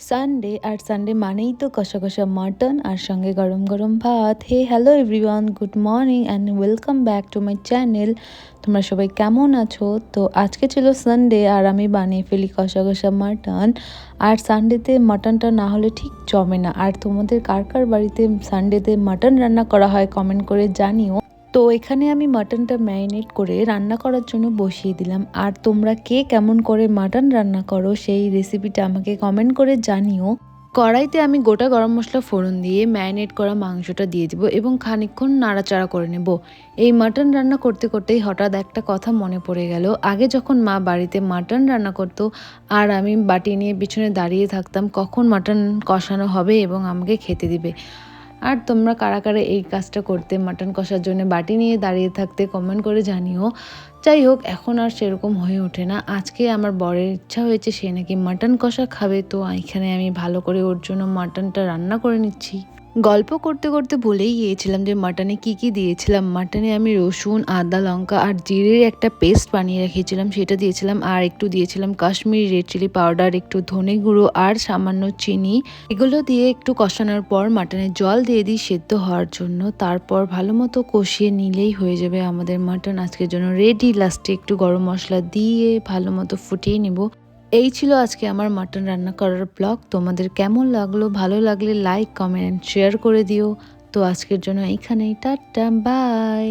Sunday আর Sunday মানেই তো কষা কষা মাটন আর সঙ্গে গরম গরম ভাত। Hey hello everyone, good morning and welcome back to my channel. তোমরা সবাই কেমন আছো? তো আজকে ছিল সানডে আর আমি বানিয়ে ফেলি কষা কষা মাটন। আর সানডেতে মাটনটা না হলে ঠিক জমে না। আর তোমাদের কার কার বাড়িতে সানডেতে মাটন রান্না করা হয় কমেন্ট করে জানিও। তো এখানে আমি মাটনটা ম্যারিনেট করে রান্না করার জন্য বসিয়ে দিলাম। আর তোমরা কে কেমন করে মাটন রান্না করো সেই রেসিপিটা আমাকে কমেন্ট করে জানিও। কড়াইতে আমি গোটা গরম মশলা ফোড়ন দিয়ে ম্যারিনেট করা মাংসটা দিয়ে দিব এবং খানিকক্ষণ নাড়াচাড়া করে নেব। এই মাটন রান্না করতে করতেই হঠাৎ একটা কথা মনে পড়ে গেল। আগে যখন মা বাড়িতে মাটন রান্না করতো আর আমি বাটি নিয়ে পিছনে দাঁড়িয়ে থাকতাম কখন মাটন কষানো হবে এবং আমাকে খেতে দিবে। আর তোমরা কারা কারা এই কাজটা করতে, মাটন কষার জন্য বাটি নিয়ে দাঁড়িয়ে থাকতে কমেন্ট করে জানিও। যাই হোক, এখন আর সেরকম হয়ে ওঠে না। আজকে আমার বরের ইচ্ছা হয়েছে, সে নাকি মাটন কষা খাবে। তো এখানে আমি ভালো করে ওর জন্য মাটনটা রান্না করে নিচ্ছি। গল্প করতে করতে ভুলেই গিয়েছিলাম যে মাটনে কি কি দিয়েছিলাম। মাটনে আমি রসুন, আদা, লঙ্কা আর জিরের একটা পেস্ট বানিয়ে রেখেছিলাম, সেটা দিয়েছিলাম। আর একটু দিয়েছিলাম কাশ্মীরি রেড চিলি পাউডার, একটু ধনে গুঁড়ো আর সামান্য চিনি। এগুলো দিয়ে একটু কষানোর পর মাটনে জল দিয়ে দিই সেদ্ধ হওয়ার জন্য। তারপর ভালো মতো কষিয়ে নিলেই হয়ে যাবে আমাদের মাটন আজকের জন্য রেডি। লাস্টে একটু গরম মশলা দিয়ে ভালো মতো ফুটিয়ে নেব। এই ছিল আজকে আমার মাটন রান্না করার ব্লগ। তোমাদের কেমন লাগলো? ভালো লাগলে লাইক, কমেন্ট, শেয়ার করে দিও। তো আজকের জন্য এইখানেই, টাটা, বাই।